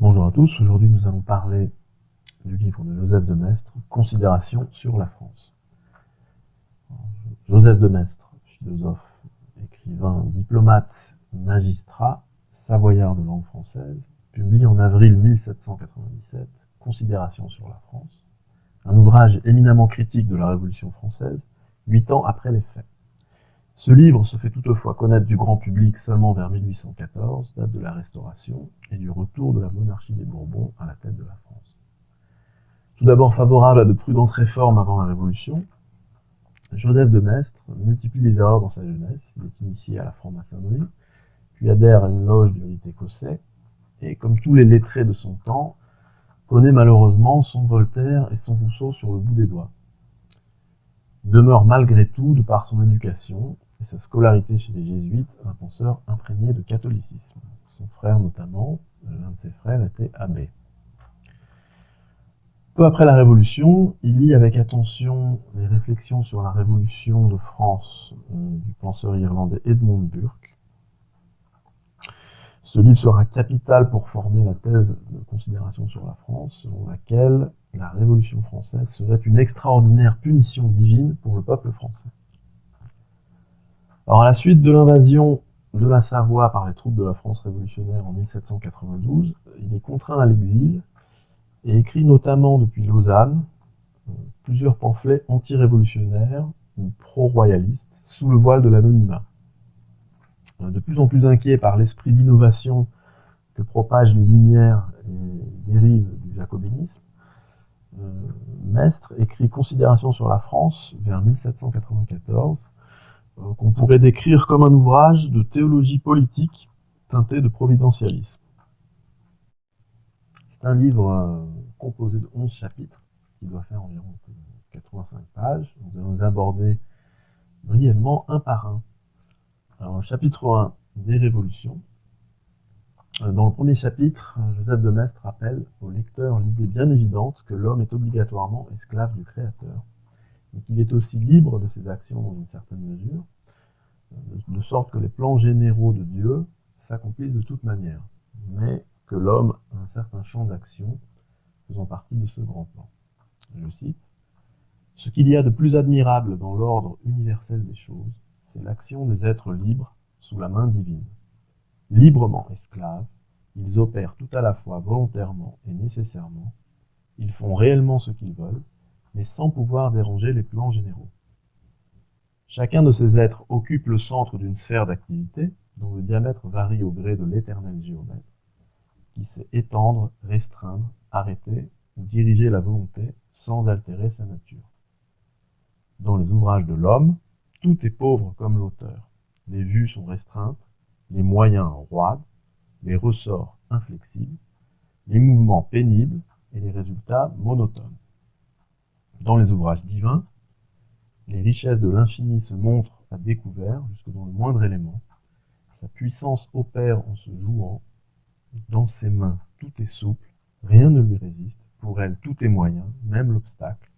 Bonjour à tous, aujourd'hui nous allons parler du livre de Joseph de Maistre, Considérations sur la France. Joseph de Maistre, philosophe, écrivain, diplomate, magistrat, savoyard de langue française, publie en avril 1797 Considérations sur la France, un ouvrage éminemment critique de la Révolution française, 8 ans après les faits. Ce livre se fait toutefois connaître du grand public seulement vers 1814, date de la Restauration et du retour de la monarchie des Bourbons à la tête de la France. Tout d'abord favorable à de prudentes réformes avant la Révolution, Joseph de Maistre multiplie les erreurs dans sa jeunesse. Il est initié à la franc-maçonnerie, puis adhère à une loge du rite écossais, et comme tous les lettrés de son temps, connaît malheureusement son Voltaire et son Rousseau sur le bout des doigts. Il demeure malgré tout, de par son éducation et sa scolarité chez les jésuites, un penseur imprégné de catholicisme. Son frère notamment, l'un de ses frères, était abbé. Peu après la Révolution, il lit avec attention les réflexions sur la Révolution de France du penseur irlandais Edmund Burke. Ce livre sera capital pour former la thèse de Considération sur la France, selon laquelle la Révolution française serait une extraordinaire punition divine pour le peuple français. Alors, à la suite de l'invasion de la Savoie par les troupes de la France révolutionnaire en 1792, il est contraint à l'exil et écrit notamment depuis Lausanne plusieurs pamphlets anti-révolutionnaires ou pro-royalistes sous le voile de l'anonymat. De plus en plus inquiet par l'esprit d'innovation que propagent les Lumières et dérives du jacobinisme, Maistre écrit Considérations sur la France vers 1794, qu'on pourrait décrire comme un ouvrage de théologie politique teinté de providentialisme. C'est un livre composé de 11 chapitres, qui doit faire environ 85 pages. Nous allons les aborder brièvement un par un. Alors, chapitre 1, des révolutions. Dans le premier chapitre, Joseph de Maistre rappelle au lecteur l'idée bien évidente que l'homme est obligatoirement esclave du Créateur, et qu'il est aussi libre de ses actions dans une certaine mesure, de sorte que les plans généraux de Dieu s'accomplissent de toute manière, mais que l'homme a un certain champ d'action faisant partie de ce grand plan. Je cite, « Ce qu'il y a de plus admirable dans l'ordre universel des choses, c'est l'action des êtres libres sous la main divine. Librement esclaves, ils opèrent tout à la fois volontairement et nécessairement, ils font réellement ce qu'ils veulent, mais sans pouvoir déranger les plans généraux. Chacun de ces êtres occupe le centre d'une sphère d'activité dont le diamètre varie au gré de l'éternel géomètre, qui sait étendre, restreindre, arrêter ou diriger la volonté sans altérer sa nature. Dans les ouvrages de l'homme, tout est pauvre comme l'auteur. Les vues sont restreintes, les moyens roides, les ressorts inflexibles, les mouvements pénibles et les résultats monotones. Dans les ouvrages divins, les richesses de l'infini se montrent à découvert jusque dans le moindre élément. Sa puissance opère en se jouant. Dans ses mains, tout est souple, rien ne lui résiste. Pour elle, tout est moyen, même l'obstacle,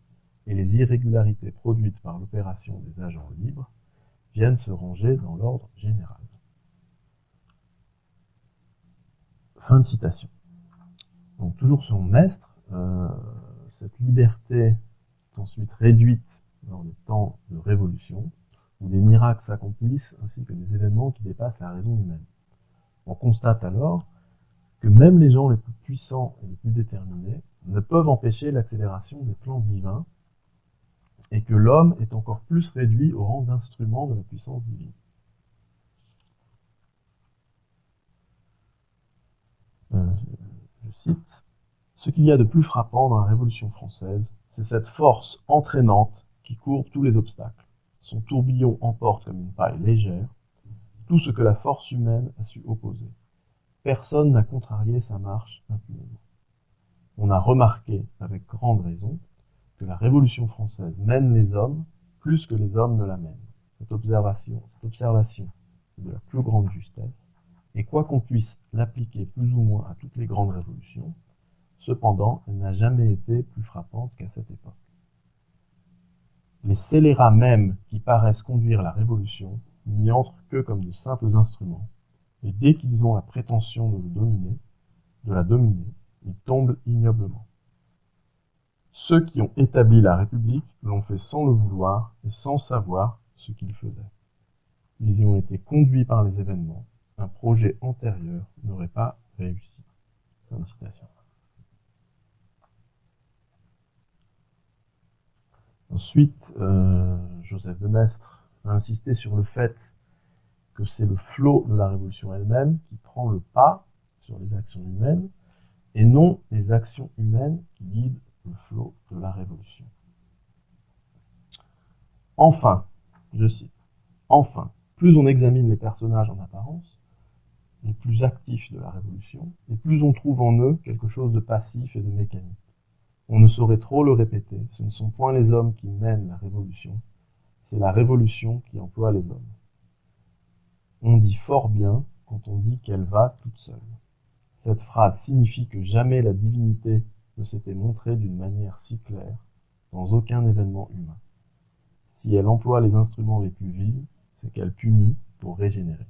et les irrégularités produites par l'opération des agents libres viennent se ranger dans l'ordre général. » Fin de citation. Donc, toujours sur Maistre, cette liberté est ensuite réduite dans les temps de révolution, où des miracles s'accomplissent, ainsi que des événements qui dépassent la raison humaine. On constate alors que même les gens les plus puissants et les plus déterminés ne peuvent empêcher l'accélération des plans divins, et que l'homme est encore plus réduit au rang d'instrument de la puissance divine. Je cite, « Ce qu'il y a de plus frappant dans la Révolution française, c'est cette force entraînante qui courbe tous les obstacles. Son tourbillon emporte comme une paille légère tout ce que la force humaine a su opposer. Personne n'a contrarié sa marche impunément. On a remarqué, avec grande raison, que la Révolution française mène les hommes plus que les hommes ne la mènent. Cette observation est de la plus grande justesse, et quoi qu'on puisse l'appliquer plus ou moins à toutes les grandes révolutions, cependant, elle n'a jamais été plus frappante qu'à cette époque. Les scélérats mêmes qui paraissent conduire la Révolution n'y entrent que comme de simples instruments, et dès qu'ils ont la prétention de le dominer, de la dominer, ils tombent ignoblement. Ceux qui ont établi la République l'ont fait sans le vouloir et sans savoir ce qu'ils faisaient. Ils y ont été conduits par les événements. Un projet antérieur n'aurait pas réussi. Fin de citation. Ensuite, Joseph de Maistre a insisté sur le fait que c'est le flot de la révolution elle-même qui prend le pas sur les actions humaines et non les actions humaines qui guident le flot de la révolution. Enfin, je cite, enfin, plus on examine les personnages en apparence, les plus actifs de la révolution, et plus on trouve en eux quelque chose de passif et de mécanique. On ne saurait trop le répéter, ce ne sont point les hommes qui mènent la révolution, c'est la révolution qui emploie les hommes. On dit fort bien quand on dit qu'elle va toute seule. Cette phrase signifie que jamais la divinité ne s'était montrée d'une manière si claire dans aucun événement humain. Si elle emploie les instruments les plus vils, c'est qu'elle punit pour régénérer.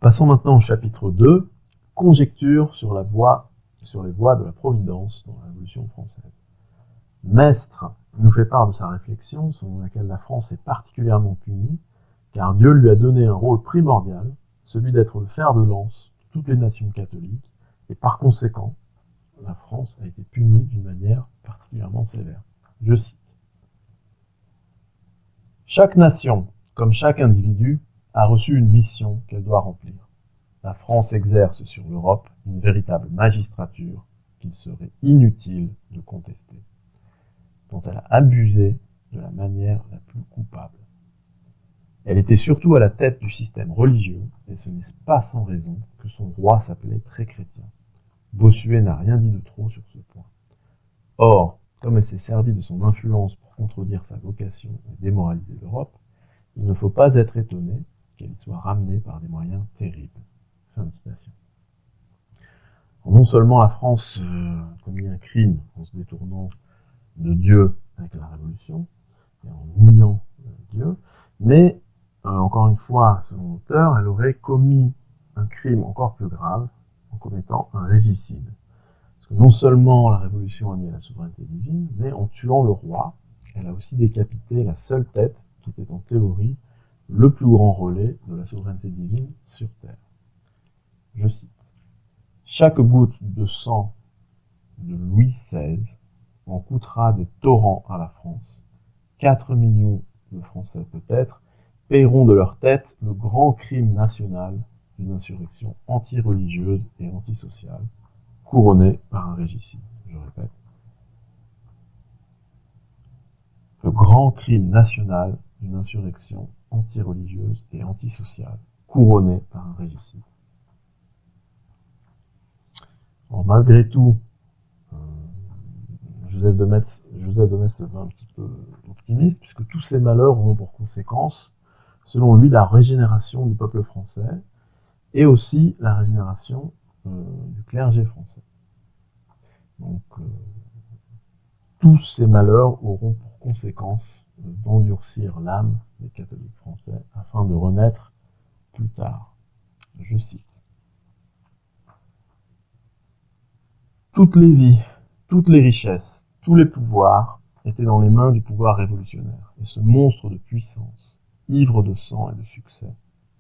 Passons maintenant au chapitre 2, conjecture sur les voies de la Providence dans la Révolution française. Maistre nous fait part de sa réflexion selon laquelle la France est particulièrement punie, car Dieu lui a donné un rôle primordial, celui d'être le fer de lance de toutes les nations catholiques, et par conséquent, la France a été punie d'une manière particulièrement sévère. Je cite. Chaque nation, comme chaque individu, a reçu une mission qu'elle doit remplir. La France exerce sur l'Europe une véritable magistrature qu'il serait inutile de contester, dont elle a abusé de la manière la plus coupable. Elle était surtout à la tête du système religieux, et ce n'est pas sans raison que son roi s'appelait très chrétien. Bossuet n'a rien dit de trop sur ce point. Or, comme elle s'est servie de son influence pour contredire sa vocation et démoraliser l'Europe, il ne faut pas être étonné qu'elle y soit ramenée par des moyens terribles. Fin de citation. Non seulement la France a commis un crime en se détournant de Dieu avec la Révolution, et en niant Dieu, mais, encore une fois, selon l'auteur, elle aurait commis un crime encore plus grave en commettant un régicide. Parce que non seulement la Révolution a nié la souveraineté divine, mais en tuant le roi, elle a aussi décapité la seule tête qui était en théorie le plus grand relais de la souveraineté divine sur Terre. Je cite. Chaque goutte de sang de Louis XVI en coûtera des torrents à la France. 4 millions de Français peut-être paieront de leur tête le grand crime national d'une insurrection anti-religieuse et antisociale, couronnée par un régicide. Je répète. Le grand crime national d'une insurrection anti-religieuse et antisociale, couronnée par un régicide. Alors, malgré tout, Joseph de Maistre se veut un petit peu optimiste, puisque tous ces malheurs auront pour conséquence, selon lui, la régénération du peuple français, et aussi la régénération du clergé français. Donc, tous ces malheurs auront pour conséquence d'endurcir l'âme des catholiques français, afin de renaître plus tard. Je cite. Toutes les vies, toutes les richesses, tous les pouvoirs étaient dans les mains du pouvoir révolutionnaire. Et ce monstre de puissance, ivre de sang et de succès,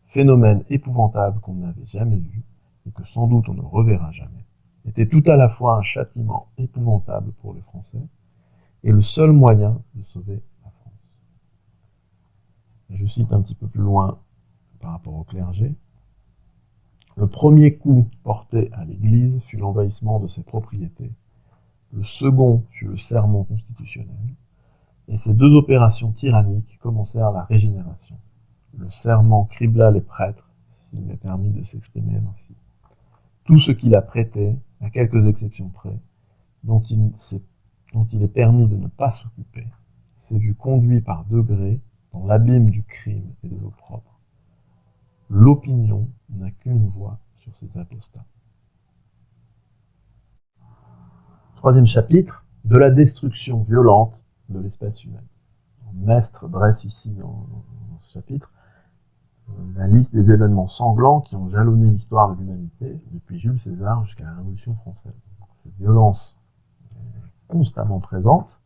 phénomène épouvantable qu'on n'avait jamais vu et que sans doute on ne reverra jamais, était tout à la fois un châtiment épouvantable pour les Français et le seul moyen de sauver la France. Et je cite un petit peu plus loin par rapport au clergé. Le premier coup porté à l'Église fut l'envahissement de ses propriétés. Le second fut le serment constitutionnel. Et ces deux opérations tyranniques commencèrent la régénération. Le serment cribla les prêtres, s'il m'est permis de s'exprimer ainsi. Tout ce qu'il a prêté, à quelques exceptions près, dont il est permis de ne pas s'occuper, s'est vu conduit par degrés dans l'abîme du crime et de l'opprobre. L'opinion n'a qu'une voix sur ces apostats. Troisième chapitre, de la destruction violente de l'espèce humaine. Maistre dresse ici dans ce chapitre la liste des événements sanglants qui ont jalonné l'histoire de l'humanité depuis Jules César jusqu'à la Révolution française. Cette violence est constamment présente,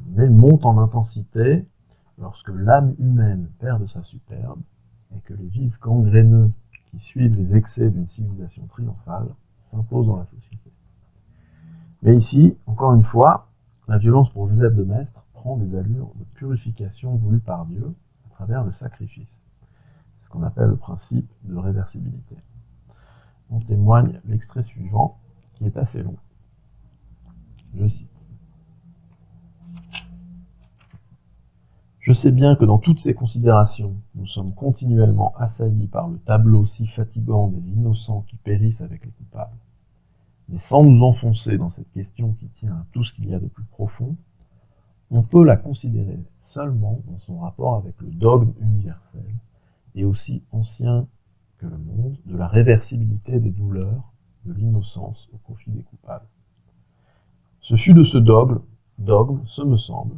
mais monte en intensité lorsque l'âme humaine perd de sa superbe et que les vices gangréneux qui suivent les excès d'une civilisation triomphale s'imposent dans la société. Mais ici, encore une fois, la violence pour Joseph de Maistre prend des allures de purification voulue par Dieu à travers le sacrifice. C'est ce qu'on appelle le principe de réversibilité. On témoigne l'extrait suivant, qui est assez long. Je cite. Je sais bien que dans toutes ces considérations, nous sommes continuellement assaillis par le tableau si fatigant des innocents qui périssent avec les coupables. Mais sans nous enfoncer dans cette question qui tient à tout ce qu'il y a de plus profond, on peut la considérer seulement dans son rapport avec le dogme universel et aussi ancien que le monde de la réversibilité des douleurs, de l'innocence au profit des coupables. Ce fut de ce dogme, ce me semble,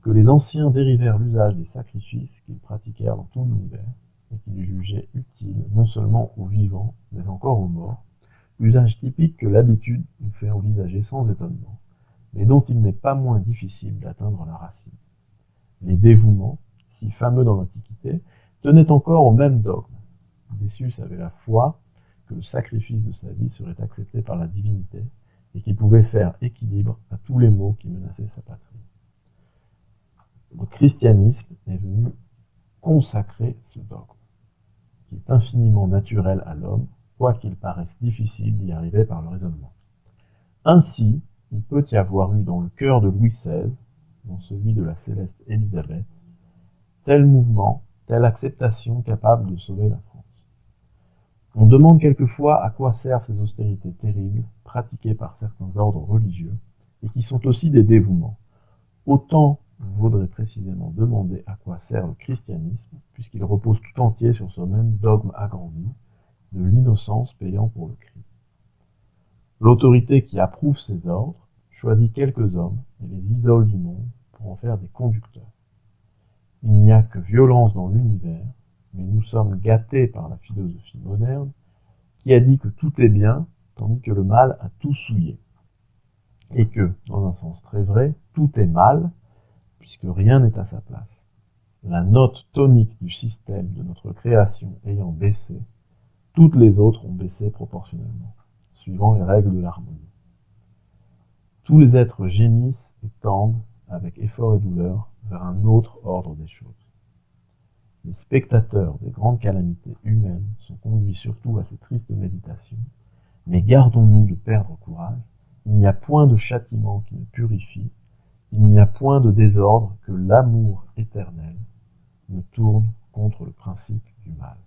que les anciens dérivèrent l'usage des sacrifices qu'ils pratiquèrent dans tout l'univers et qu'ils jugeaient utiles non seulement aux vivants, mais encore aux morts, usage typique que l'habitude nous fait envisager sans étonnement, mais dont il n'est pas moins difficile d'atteindre la racine. Les dévouements, si fameux dans l'Antiquité, tenaient encore au même dogme. Désus avait la foi que le sacrifice de sa vie serait accepté par la divinité et qu'il pouvait faire équilibre à tous les maux qui menaçaient sa patrie. Le christianisme est venu consacrer ce dogme, qui est infiniment naturel à l'homme, quoiqu'il paraisse difficile d'y arriver par le raisonnement. Ainsi, il peut y avoir eu dans le cœur de Louis XVI, dans celui de la céleste Élisabeth, tel mouvement, telle acceptation capable de sauver la France. On demande quelquefois à quoi servent ces austérités terribles, pratiquées par certains ordres religieux, et qui sont aussi des dévouements. Autant vaudrait précisément demander à quoi sert le christianisme, puisqu'il repose tout entier sur ce même dogme agrandi, de l'innocence payant pour le crime. L'autorité qui approuve ces ordres choisit quelques hommes et les isole du monde pour en faire des conducteurs. Il n'y a que violence dans l'univers, mais nous sommes gâtés par la philosophie moderne qui a dit que tout est bien, tandis que le mal a tout souillé. Et que, dans un sens très vrai, tout est mal, puisque rien n'est à sa place. La note tonique du système de notre création ayant baissé, toutes les autres ont baissé proportionnellement, suivant les règles de l'harmonie. Tous les êtres gémissent et tendent, avec effort et douleur, vers un autre ordre des choses. Les spectateurs des grandes calamités humaines sont conduits surtout à ces tristes méditations, mais gardons-nous de perdre courage, il n'y a point de châtiment qui ne purifie, il n'y a point de désordre que l'amour éternel ne tourne contre le principe du mal.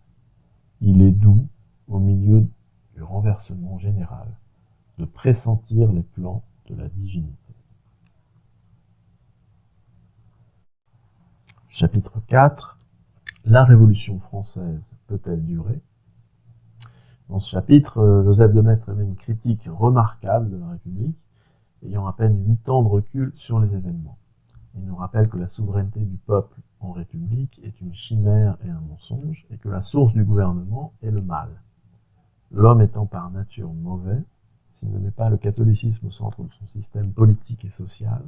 Il est doux, au milieu du renversement général, de pressentir les plans de la divinité. Chapitre 4. La Révolution française peut-elle durer? Dans ce chapitre, Joseph de Maistre émet une critique remarquable de la République, ayant à peine 8 ans de recul sur les événements. Il nous rappelle que la souveraineté du peuple en République est une chimère et un mensonge, et que la source du gouvernement est le mal. L'homme étant par nature mauvais, s'il ne met pas le catholicisme au centre de son système politique et social,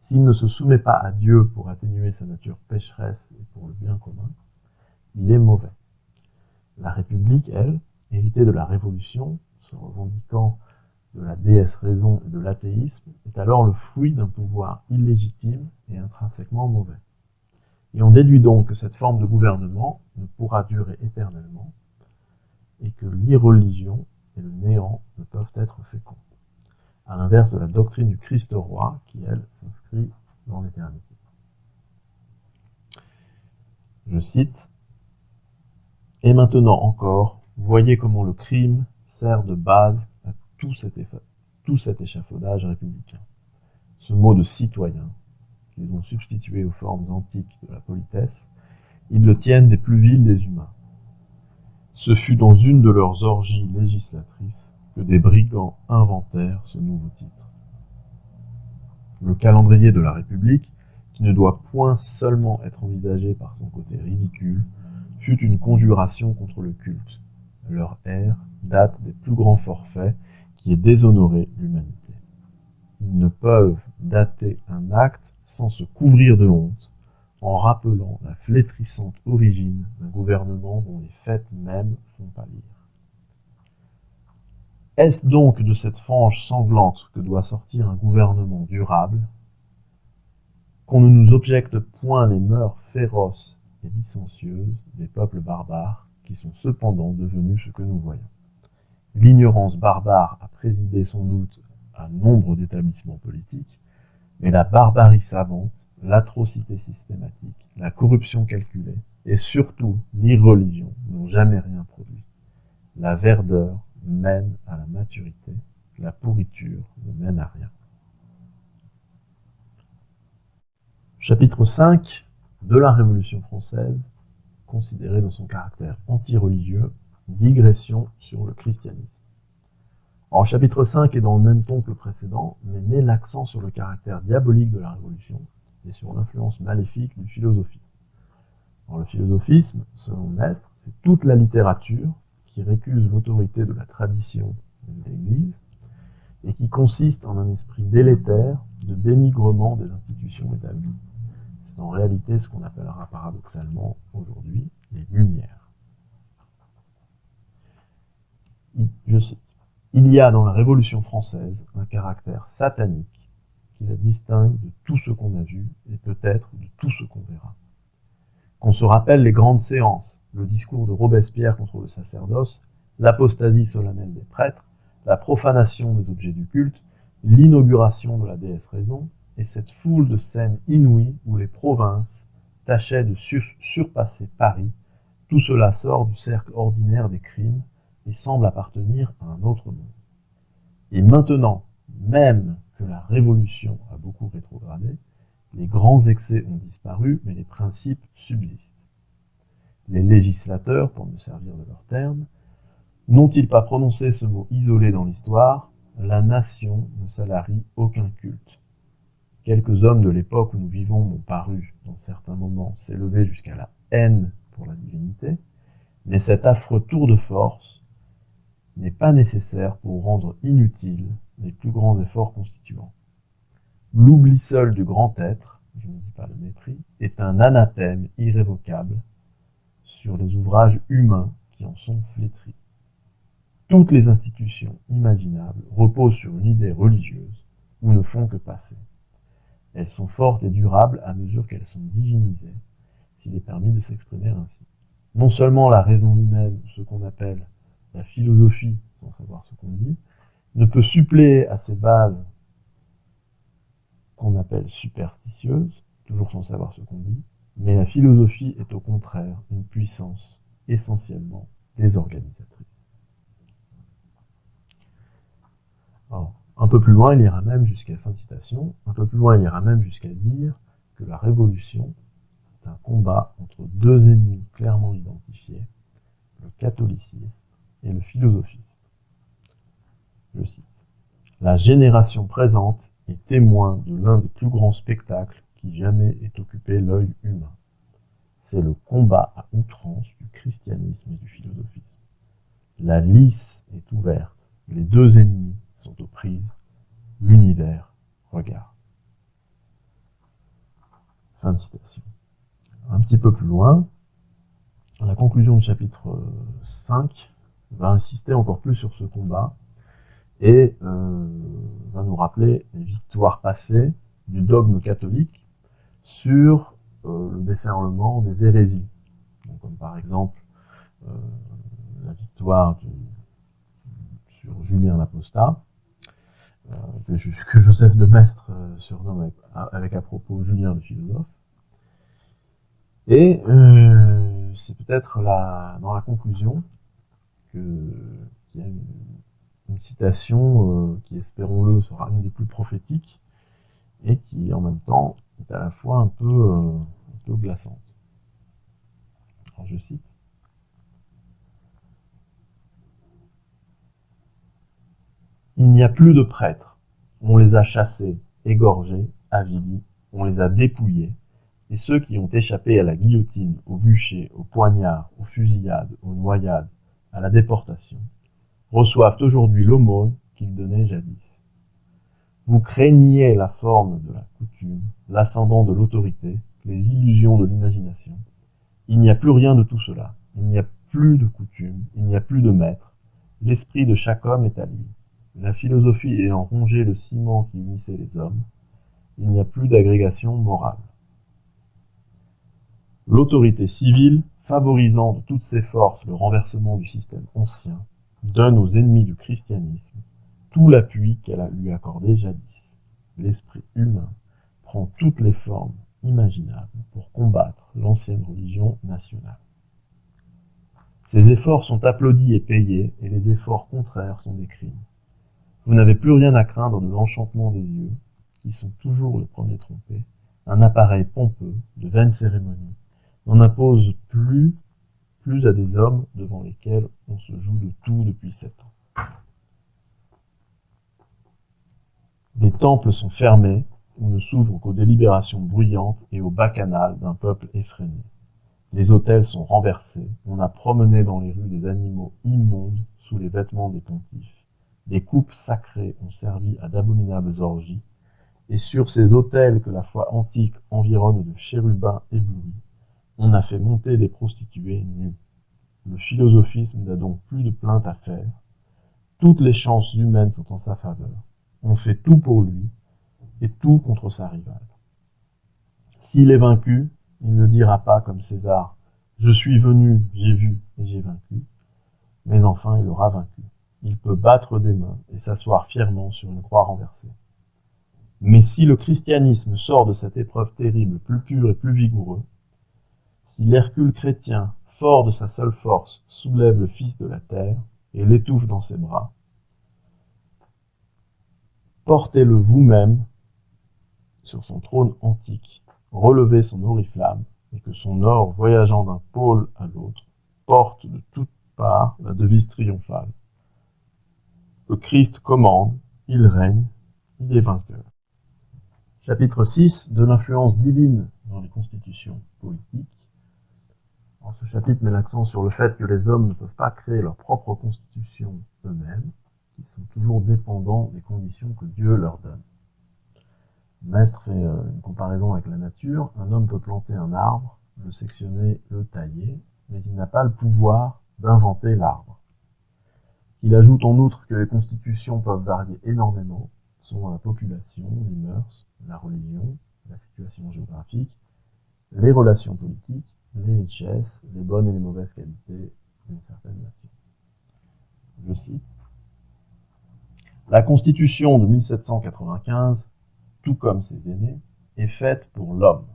s'il ne se soumet pas à Dieu pour atténuer sa nature pécheresse et pour le bien commun, il est mauvais. La République, elle, héritée de la Révolution, se revendiquant de la déesse raison et de l'athéisme, est alors le fruit d'un pouvoir illégitime et intrinsèquement mauvais. Et on déduit donc que cette forme de gouvernement ne pourra durer éternellement, et que l'irreligion et le néant ne peuvent être féconds, à l'inverse de la doctrine du Christ roi, qui, elle, s'inscrit dans l'éternité. Je cite, « Et maintenant encore, voyez comment le crime sert de base à tout cet échafaudage républicain. Ce mot de citoyen, qu'ils ont substitué aux formes antiques de la politesse, ils le tiennent des plus vils des humains. Ce fut dans une de leurs orgies législatrices que des brigands inventèrent ce nouveau titre. Le calendrier de la République, qui ne doit point seulement être envisagé par son côté ridicule, fut une conjuration contre le culte. Leur ère date des plus grands forfaits qui aient déshonoré l'humanité. Ils ne peuvent dater un acte sans se couvrir de honte, en rappelant la flétrissante origine d'un gouvernement dont les faits mêmes font pâlir. Est-ce donc de cette fange sanglante que doit sortir un gouvernement durable? Qu'on ne nous objecte point les mœurs féroces et licencieuses des peuples barbares, qui sont cependant devenus ce que nous voyons. L'ignorance barbare a présidé sans doute à nombre d'établissements politiques, mais la barbarie savante, l'atrocité systématique, la corruption calculée, et surtout l'irreligion n'ont jamais rien produit. La verdeur mène à la maturité, la pourriture ne mène à rien. Chapitre 5 de la Révolution française, considéré dans son caractère anti-religieux, digression sur le christianisme. Alors, chapitre 5 est dans le même ton que le précédent, mais met l'accent sur le caractère diabolique de la Révolution et sur l'influence maléfique du philosophisme. Alors, le philosophisme, selon Maistre, c'est toute la littérature qui récuse l'autorité de la tradition de l'Église et qui consiste en un esprit délétère de dénigrement des institutions établies. C'est en réalité ce qu'on appellera paradoxalement aujourd'hui les Lumières. Je cite. Il y a dans la Révolution française un caractère satanique qui la distingue de tout ce qu'on a vu et peut-être de tout ce qu'on verra. Qu'on se rappelle les grandes séances, le discours de Robespierre contre le sacerdoce, l'apostasie solennelle des prêtres, la profanation des objets du culte, l'inauguration de la déesse raison, et cette foule de scènes inouïes où les provinces tâchaient de surpasser Paris, tout cela sort du cercle ordinaire des crimes et semble appartenir à un autre monde. Et maintenant, même que la Révolution a beaucoup rétrogradé, les grands excès ont disparu, mais les principes subsistent. Les législateurs, pour me servir de leur terme, n'ont-ils pas prononcé ce mot isolé dans l'histoire? La nation ne salarie aucun culte. Quelques hommes de l'époque où nous vivons m'ont paru, dans certains moments, s'élever jusqu'à la haine pour la divinité, mais cet affreux tour de force n'est pas nécessaire pour rendre inutiles les plus grands efforts constituants. L'oubli seul du grand être, je ne dis pas le mépris, est un anathème irrévocable sur les ouvrages humains qui en sont flétris. Toutes les institutions imaginables reposent sur une idée religieuse ou ne font que passer. Elles sont fortes et durables à mesure qu'elles sont divinisées, s'il est permis de s'exprimer ainsi. Non seulement la raison humaine, ce qu'on appelle la philosophie, sans savoir ce qu'on dit, ne peut suppléer à ces bases qu'on appelle superstitieuses, toujours sans savoir ce qu'on dit, mais la philosophie est au contraire une puissance essentiellement désorganisatrice. Alors, un peu plus loin, il ira même jusqu'à fin de citation, un peu plus loin, il ira même jusqu'à dire que la révolution est un combat entre deux ennemis clairement identifiés, le catholicisme et le philosophisme. Je cite. La génération présente est témoin de l'un des plus grands spectacles qui jamais ait occupé l'œil humain. C'est le combat à outrance du christianisme et du philosophisme. La lice est ouverte, les deux ennemis sont aux prises, l'univers regarde. Fin de citation. Un petit peu plus loin, la conclusion du chapitre 5 va insister encore plus sur ce combat et va nous rappeler les victoires passées du dogme catholique sur le déferlement des hérésies. Donc, comme par exemple la victoire sur Julien l'Apostat, que Joseph de Maistre surnomme avec à propos Julien le philosophe. Et c'est peut-être dans la conclusion qu'il y a une citation qui, espérons-le, sera une des plus prophétiques et qui, en même temps, est à la fois un peu glaçante. Alors, je cite. Il n'y a plus de prêtres. On les a chassés, égorgés, avilis, on les a dépouillés, et ceux qui ont échappé à la guillotine, au bûcher, au poignard, aux fusillades, aux noyades, à la déportation, reçoivent aujourd'hui l'aumône qu'ils donnaient jadis. Vous craigniez la forme de la coutume, l'ascendant de l'autorité, les illusions de l'imagination. Il n'y a plus rien de tout cela. Il n'y a plus de coutume, il n'y a plus de maître. L'esprit de chaque homme est à lui. La philosophie ayant rongé le ciment qui unissait les hommes, il n'y a plus d'agrégation morale. L'autorité civile, favorisant de toutes ses forces le renversement du système ancien, donne aux ennemis du christianisme tout l'appui qu'elle a lui accordé jadis. L'esprit humain prend toutes les formes imaginables pour combattre l'ancienne religion nationale. Ces efforts sont applaudis et payés, et les efforts contraires sont des crimes. Vous n'avez plus rien à craindre de l'enchantement des yeux, qui sont toujours le premier trompé, un appareil pompeux, de vaines cérémonies, n'en impose plus à des hommes devant lesquels on se joue de tout depuis 7 ans. Les temples sont fermés ou ne s'ouvrent qu'aux délibérations bruyantes et au bacchanal d'un peuple effréné. Les autels sont renversés, on a promené dans les rues des animaux immondes sous les vêtements des pontifes. Des coupes sacrées ont servi à d'abominables orgies, et sur ces autels que la foi antique environne de chérubins éblouis, on a fait monter des prostituées nues. Le philosophisme n'a donc plus de plainte à faire. Toutes les chances humaines sont en sa faveur. On fait tout pour lui et tout contre sa rivale. S'il est vaincu, il ne dira pas comme César « Je suis venu, j'ai vu et j'ai vaincu », mais enfin il aura vaincu. Il peut battre des mains et s'asseoir fièrement sur une croix renversée. Mais si le christianisme sort de cette épreuve terrible plus pur et plus vigoureux, si l'Hercule chrétien, fort de sa seule force, soulève le Fils de la terre et l'étouffe dans ses bras, portez-le vous-même sur son trône antique, relevez son oriflamme, et que son or, voyageant d'un pôle à l'autre, porte de toutes parts la devise triomphale. Le Christ commande, il règne, il est vainqueur. Chapitre 6 de l'influence divine dans les constitutions politiques. Alors, ce chapitre met l'accent sur le fait que les hommes ne peuvent pas créer leur propre constitution eux-mêmes, qu'ils sont toujours dépendants des conditions que Dieu leur donne. Maistre fait une comparaison avec la nature. Un homme peut planter un arbre, le sectionner, le tailler, mais il n'a pas le pouvoir d'inventer l'arbre. Il ajoute en outre que les constitutions peuvent varier énormément selon la population, les mœurs, la religion, la situation géographique, les relations politiques, les richesses, les bonnes et les mauvaises qualités d'une certaine nation. Je cite. La Constitution de 1795, tout comme ses aînés, est faite pour l'homme.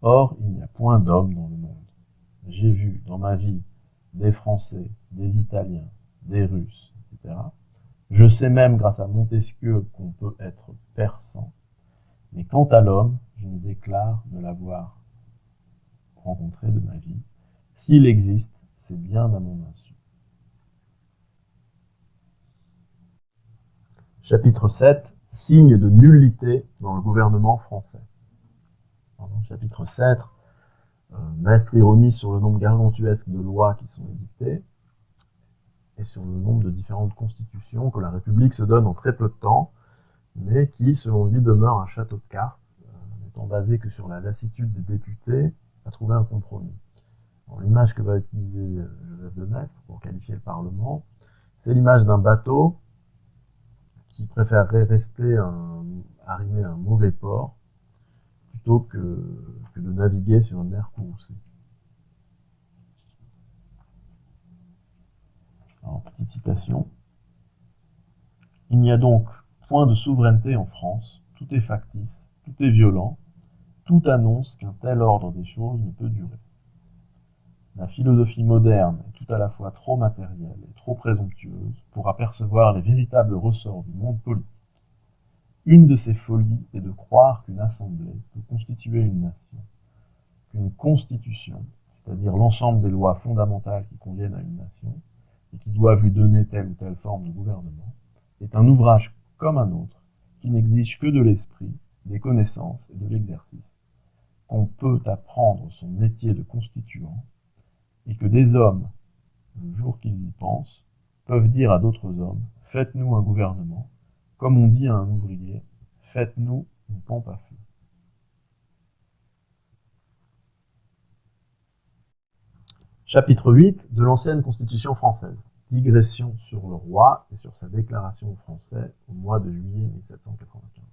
Or, il n'y a point d'homme dans le monde. J'ai vu dans ma vie des Français, des Italiens, des Russes, etc. Je sais même, grâce à Montesquieu, qu'on peut être persan. Mais quant à l'homme, je ne déclare ne l'avoir rencontré de ma vie. S'il existe, c'est bien à mon insu. Chapitre 7. Signe de nullité dans le gouvernement français. Chapitre 7. Maistre ironise sur le nombre gargantuesque de lois qui sont édictées et sur le nombre de différentes constitutions que la République se donne en très peu de temps, mais qui, selon lui, demeure un château de cartes, n'étant basé que sur la lassitude des députés à trouver un compromis. L'image que va utiliser Joseph de Maistre pour qualifier le Parlement, c'est l'image d'un bateau qui préférerait rester arrimé à un mauvais port plutôt que de naviguer sur une mer courroucée. Alors, petite citation. Il n'y a donc point de souveraineté en France, tout est factice, tout est violent, tout annonce qu'un tel ordre des choses ne peut durer. La philosophie moderne est tout à la fois trop matérielle et trop présomptueuse pour apercevoir les véritables ressorts du monde politique. Une de ces folies est de croire qu'une assemblée peut constituer une nation, qu'une constitution, c'est-à-dire l'ensemble des lois fondamentales qui conviennent à une nation et qui doivent lui donner telle ou telle forme de gouvernement, est un ouvrage comme un autre qui n'exige que de l'esprit, des connaissances et de l'exercice. qu'on peut apprendre son métier de constituant, et que des hommes, le jour qu'ils y pensent, peuvent dire à d'autres hommes, faites-nous un gouvernement, comme on dit à un ouvrier, faites-nous une pompe à feu. Chapitre 8 de l'ancienne Constitution française. Digression sur le roi et sur sa déclaration aux Français au mois de juillet 1795.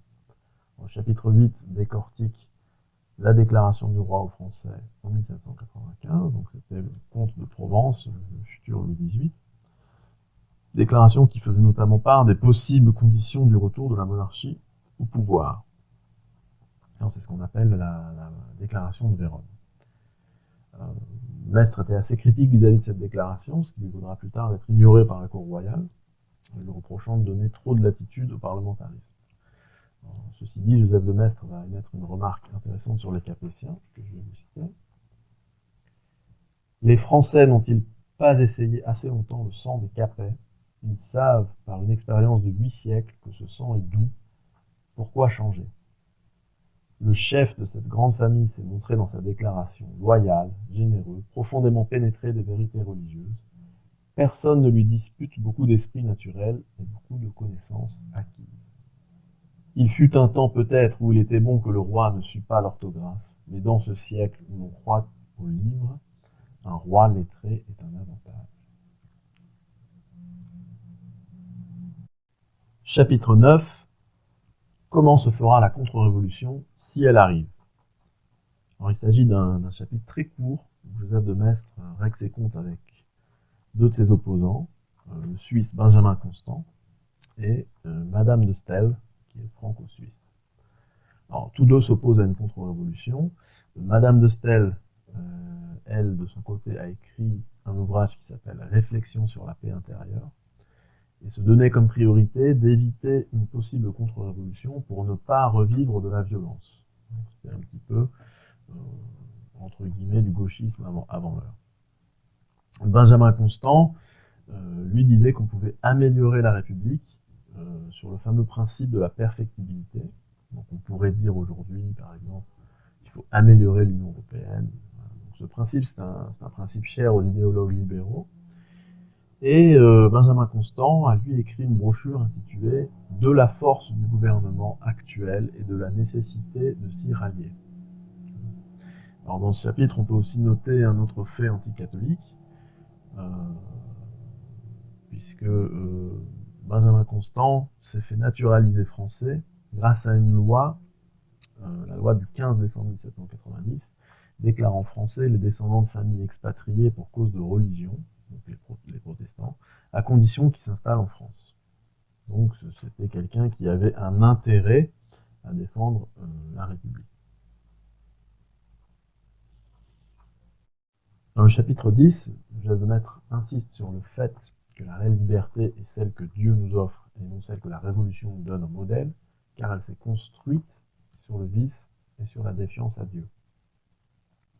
Au chapitre 8 décortique la déclaration du roi aux Français en 1795, donc c'était le comte de Provence, le futur Louis XVIII. Déclaration qui faisait notamment part des possibles conditions du retour de la monarchie au pouvoir. C'est ce qu'on appelle la déclaration de Vérone. Maistre était assez critique vis-à-vis de cette déclaration, ce qui lui vaudra plus tard d'être ignoré par la cour royale, lui reprochant de donner trop de latitude au parlementarisme. Ceci dit, Joseph de Maistre va émettre une remarque intéressante sur les Capétiens, que je vais vous citer. Les Français n'ont-ils pas essayé assez longtemps le sang des Capets? Ils savent, par une expérience de 8 siècles, que ce sang est doux. Pourquoi changer? Le chef de cette grande famille s'est montré dans sa déclaration loyal, généreux, profondément pénétré des vérités religieuses. Personne ne lui dispute beaucoup d'esprit naturel et beaucoup de connaissances acquises. Il fut un temps peut-être où il était bon que le roi ne sût pas l'orthographe, mais dans ce siècle où l'on croit au livre, un roi lettré est un avantage. Chapitre 9. Comment se fera la contre-révolution si elle arrive? Alors, il s'agit d'un chapitre très court où Joseph de Maistre règle ses comptes avec deux de ses opposants, le Suisse Benjamin Constant et Madame de Staël, qui est franco-suisse. Alors, tous deux s'opposent à une contre-révolution. Madame de Staël, elle, de son côté, a écrit un ouvrage qui s'appelle Réflexion sur la paix intérieure, et se donnait comme priorité d'éviter une possible contre-révolution pour ne pas revivre de la violence. C'était un petit peu, entre guillemets, du gauchisme avant l'heure. Benjamin Constant, lui disait qu'on pouvait améliorer la République sur le fameux principe de la perfectibilité. Donc on pourrait dire aujourd'hui, par exemple, qu'il faut améliorer l'Union européenne. Donc ce principe, c'est un principe cher aux idéologues libéraux. Et Benjamin Constant a lui écrit une brochure intitulée « De la force du gouvernement actuel et de la nécessité de s'y rallier ». Alors dans ce chapitre, on peut aussi noter un autre fait anticatholique, puisque Benjamin Constant s'est fait naturaliser français grâce à une loi, la loi du 15 décembre 1790, déclarant français les descendants de familles expatriées pour cause de religion, donc les protestants, à condition qu'ils s'installent en France. Donc c'était quelqu'un qui avait un intérêt à défendre la République. Dans le chapitre 10, Joseph de Maistre insiste sur le fait que la réelle liberté est celle que Dieu nous offre et non celle que la Révolution nous donne en modèle, car elle s'est construite sur le vice et sur la défiance à Dieu.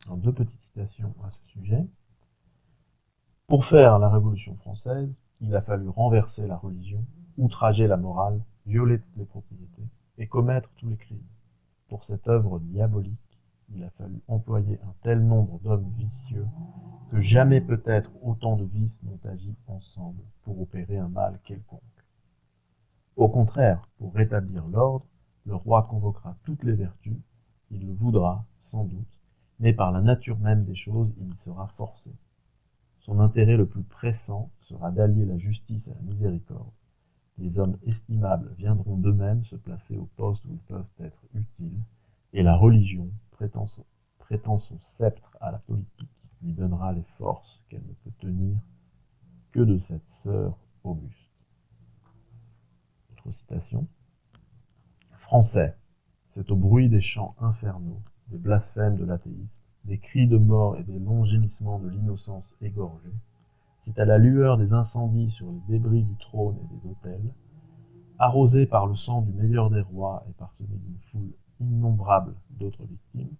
Alors, deux petites citations à ce sujet. Pour faire la Révolution française, il a fallu renverser la religion, outrager la morale, violer toutes les propriétés et commettre tous les crimes. Pour cette œuvre diabolique, il a fallu employer un tel nombre d'hommes vicieux que jamais peut-être autant de vices n'ont agi ensemble pour opérer un mal quelconque. Au contraire, pour rétablir l'ordre, le roi convoquera toutes les vertus, il le voudra, sans doute, mais par la nature même des choses, il y sera forcé. Son intérêt le plus pressant sera d'allier la justice à la miséricorde. Les hommes estimables viendront d'eux-mêmes se placer au poste où ils peuvent être utiles, et la religion, prêtant son sceptre à la politique, lui donnera les forces qu'elle ne peut tenir que de cette sœur auguste. Autre citation. Français, c'est au bruit des chants infernaux, des blasphèmes de l'athéisme, des cris de mort et des longs gémissements de l'innocence égorgée, c'est à la lueur des incendies sur les débris du trône et des autels, arrosés par le sang du meilleur des rois et par celui d'une foule innombrable d'autres victimes,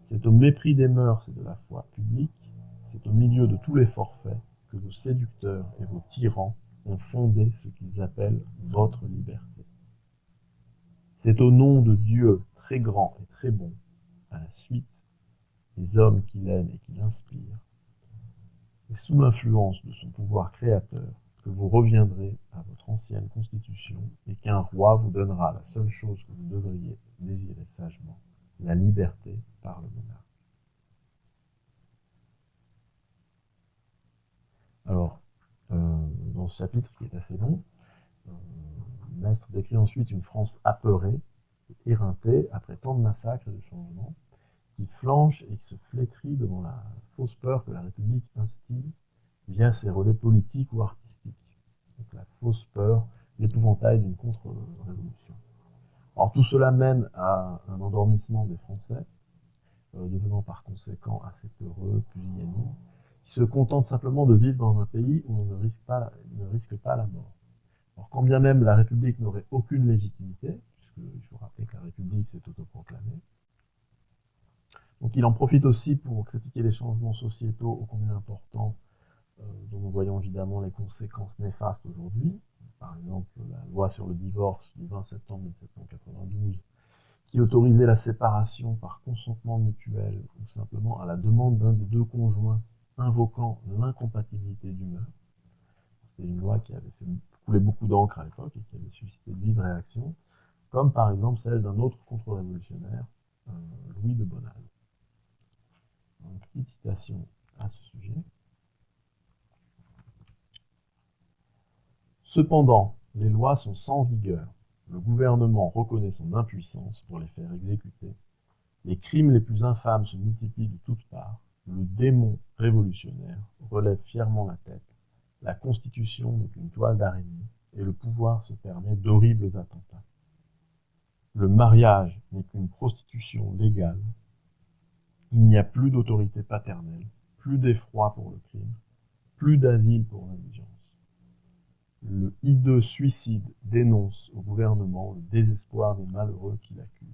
c'est au mépris des mœurs et de la foi publique, c'est au milieu de tous les forfaits que vos séducteurs et vos tyrans ont fondé ce qu'ils appellent votre liberté. C'est au nom de Dieu très grand et très bon, à la suite des hommes qu'il aime et qui l'inspirent, et sous l'influence de son pouvoir créateur, que vous reviendrez à votre ancienne constitution et qu'un roi vous donnera la seule chose que vous devriez désirer sagement, la liberté par le monarque. Alors, dans ce chapitre qui est assez long, Maistre décrit ensuite une France apeurée, éreintée après tant de massacres et de changements, qui flanche et qui se flétrit devant la fausse peur que la République instille via ses relais politiques ou artistiques. Donc la fausse peur, l'épouvantail d'une contre-révolution. Alors tout cela mène à un endormissement des Français, devenant par conséquent assez peureux, pusillanime, qui se contentent simplement de vivre dans un pays où on ne risque pas la mort. Alors quand bien même la République n'aurait aucune légitimité, puisqu'il faut rappeler que la République s'est autoproclamée, donc il en profite aussi pour critiquer les changements sociétaux ô combien importants, dont nous voyons évidemment les conséquences néfastes aujourd'hui. Par exemple, la loi sur le divorce du 20 septembre 1792, qui autorisait la séparation par consentement mutuel ou simplement à la demande d'un des deux conjoints invoquant l'incompatibilité d'humeur. C'était une loi qui avait fait couler beaucoup d'encre à l'époque et qui avait suscité de vives réactions, comme par exemple celle d'un autre contre-révolutionnaire, Louis de Bonald. Une petite citation à ce sujet. Cependant, les lois sont sans vigueur. Le gouvernement reconnaît son impuissance pour les faire exécuter. Les crimes les plus infâmes se multiplient de toutes parts. Le démon révolutionnaire relève fièrement la tête. La Constitution n'est qu'une toile d'araignée et le pouvoir se permet d'horribles attentats. Le mariage n'est qu'une prostitution légale. Il n'y a plus d'autorité paternelle, plus d'effroi pour le crime, plus d'asile pour l'indigence. Le hideux suicide dénonce au gouvernement le désespoir des malheureux qui l'accusent.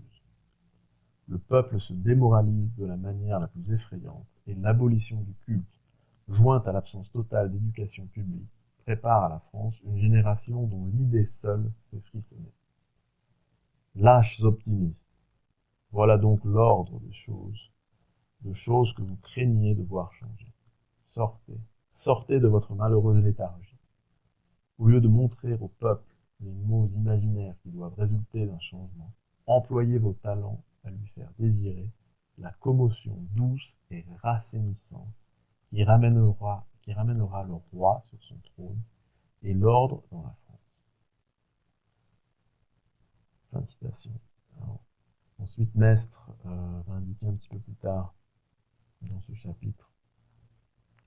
Le peuple se démoralise de la manière la plus effrayante et l'abolition du culte, jointe à l'absence totale d'éducation publique, prépare à la France une génération dont l'idée seule fait frissonner. Lâches optimistes, voilà donc l'ordre des choses, de choses que vous craigniez de voir changer. Sortez, sortez de votre malheureuse léthargie. Au lieu de montrer au peuple les mots imaginaires qui doivent résulter d'un changement, employez vos talents à lui faire désirer la commotion douce et rassainissante qui ramènera le roi sur son trône et l'ordre dans la France. Fin de citation. Alors, ensuite, Maistre va indiquer un petit peu plus tard dans ce chapitre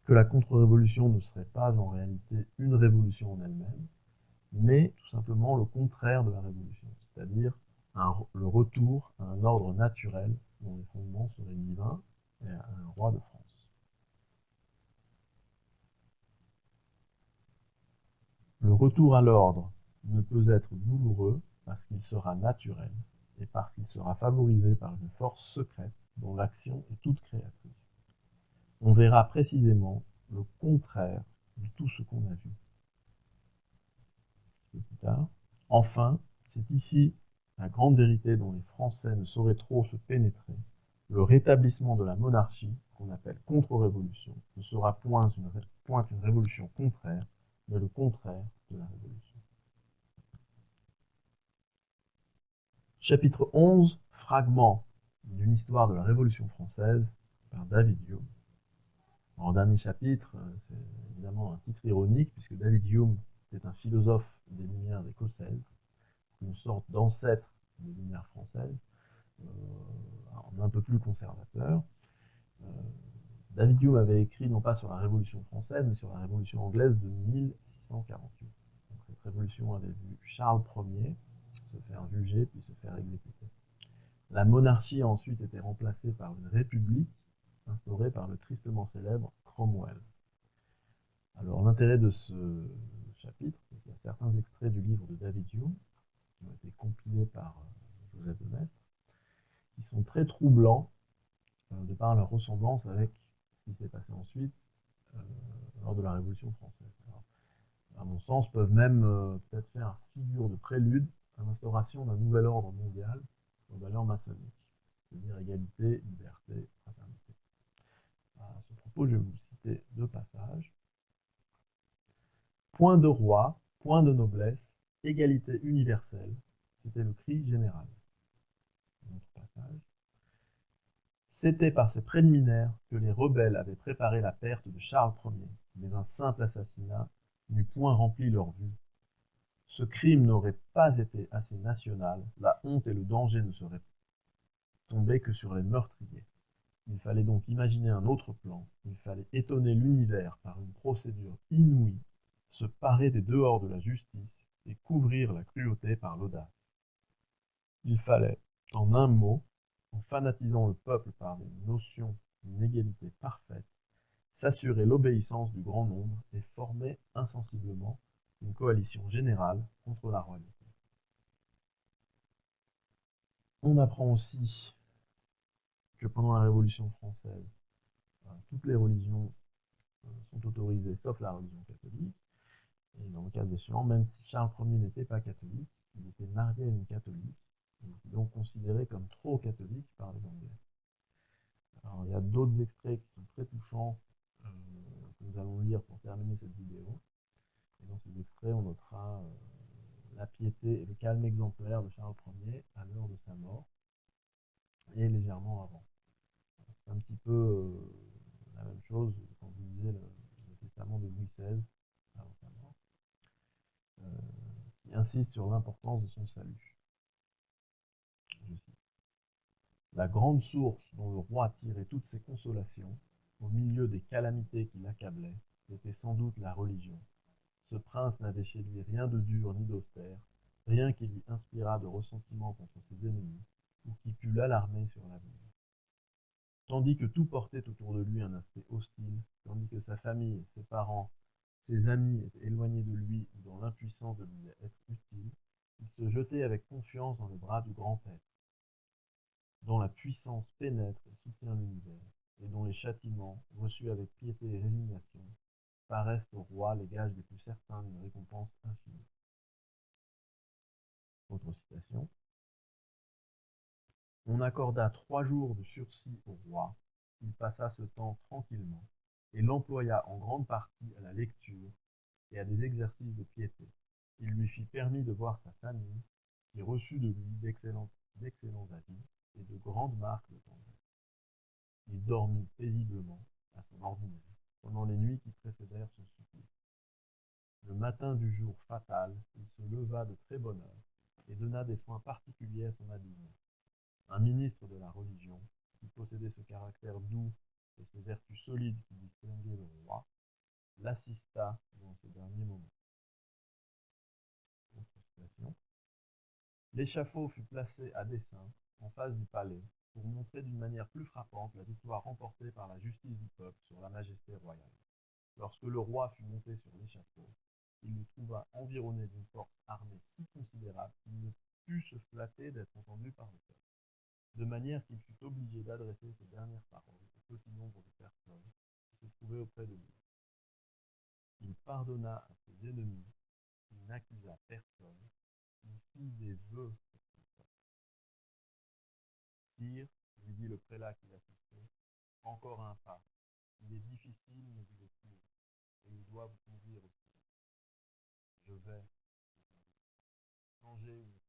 que la contre-révolution ne serait pas en réalité une révolution en elle-même, mais tout simplement le contraire de la révolution, c'est-à-dire le retour à un ordre naturel dont les fondements seraient divins et à un roi de France. Le retour à l'ordre ne peut être douloureux parce qu'il sera naturel et parce qu'il sera favorisé par une force secrète dont l'action est toute créatrice. On verra précisément le contraire de tout ce qu'on a vu. Plus tard. Enfin, c'est ici la grande vérité dont les Français ne sauraient trop se pénétrer. Le rétablissement de la monarchie, qu'on appelle contre-révolution, ne sera point une révolution contraire, mais le contraire de la révolution. Chapitre 11, fragment d'une histoire de la Révolution française par David Hume. En dernier chapitre, c'est évidemment un titre ironique, puisque David Hume est un philosophe des Lumières écossaises, une sorte d'ancêtre des Lumières françaises, un peu plus conservateur. David Hume avait écrit non pas sur la Révolution française, mais sur la Révolution anglaise de 1648. Donc, cette révolution avait vu Charles Ier se faire juger puis se faire exécuter. La monarchie a ensuite été remplacée par une république instaurée par le tristement célèbre Cromwell. Alors l'intérêt de ce chapitre, c'est qu'il y a certains extraits du livre de David Hume qui ont été compilés par Joseph de Maistre, qui sont très troublants de par leur ressemblance avec ce qui s'est passé ensuite lors de la Révolution française. Alors, à mon sens, peuvent même peut-être faire figure de prélude à l'instauration d'un nouvel ordre mondial aux valeurs maçonniques. c'est-à-dire égalité, liberté, fraternité. À ce propos, je vais vous citer deux passages. Point de roi, point de noblesse, égalité universelle, c'était le cri général. Un autre passage. C'était par ces préliminaires que les rebelles avaient préparé la perte de Charles Ier, mais un simple assassinat n'eût point rempli leur vue. Ce crime n'aurait pas été assez national, la honte et le danger ne seraient tombés que sur les meurtriers. Il fallait donc imaginer un autre plan, il fallait étonner l'univers par une procédure inouïe, se parer des dehors de la justice et couvrir la cruauté par l'audace. Il fallait, en un mot, en fanatisant le peuple par des notions d'une égalité parfaite, s'assurer l'obéissance du grand nombre et former insensiblement une coalition générale contre la royauté. On apprend aussi que pendant la Révolution française, toutes les religions sont autorisées sauf la religion catholique. Et dans le cas échéant, même si Charles Ier n'était pas catholique, il était marié à une catholique, et donc considéré comme trop catholique par les Anglais. Alors, il y a d'autres extraits qui sont très touchants que nous allons lire pour terminer cette vidéo. Et dans ces extraits, on notera la piété et le calme exemplaire de Charles Ier à l'heure de sa mort et légèrement avant. C'est un petit peu la même chose quand vous lisez le testament de Louis XVI avant sa mort, qui insiste sur l'importance de son salut. Je cite. La grande source dont le roi tirait toutes ses consolations, au milieu des calamités qui l'accablaient, était sans doute la religion. Ce prince n'avait chez lui rien de dur ni d'austère, rien qui lui inspirât de ressentiment contre ses ennemis, ou qui pût l'alarmer sur l'avenir. Tandis que tout portait autour de lui un aspect hostile, tandis que sa famille, ses parents, ses amis étaient éloignés de lui ou dans l'impuissance de lui être utile, il se jetait avec confiance dans les bras du grand être, dont la puissance pénètre et soutient l'univers, et dont les châtiments, reçus avec piété et résignation, paraissent au roi les gages les plus certains d'une récompense infinie. Autre citation. On accorda 3 jours de sursis au roi, il passa ce temps tranquillement, et l'employa en grande partie à la lecture et à des exercices de piété. Il lui fit permis de voir sa famille, qui reçut de lui d'excellents avis et de grandes marques de tendresse. Il dormit paisiblement, à son ordinaire, pendant les nuits qui précédèrent son supplice. Le matin du jour fatal, il se leva de très bonne heure et donna des soins particuliers à son habillement. Un ministre de la religion, qui possédait ce caractère doux et ces vertus solides qui distinguaient le roi, l'assista dans ses derniers moments. L'échafaud fut placé à dessein en face du palais pour montrer d'une manière plus frappante la victoire remportée par la justice du peuple sur la majesté royale. Lorsque le roi fut monté sur l'échafaud, il le trouva environné d'une force armée si considérable qu'il ne put se flatter d'être entendu par le peuple, de manière qu'il fut obligé d'adresser ses dernières paroles au petit nombre de personnes qui se trouvaient auprès de lui. Il pardonna à ses ennemis, il n'accusa personne, il fit des vœux pour son peuple. Sire, lui dit le prélat qui l'assistait, encore un pas. Il est difficile, mais il est court, et il doit vous conduire au ciel. Je vais changer une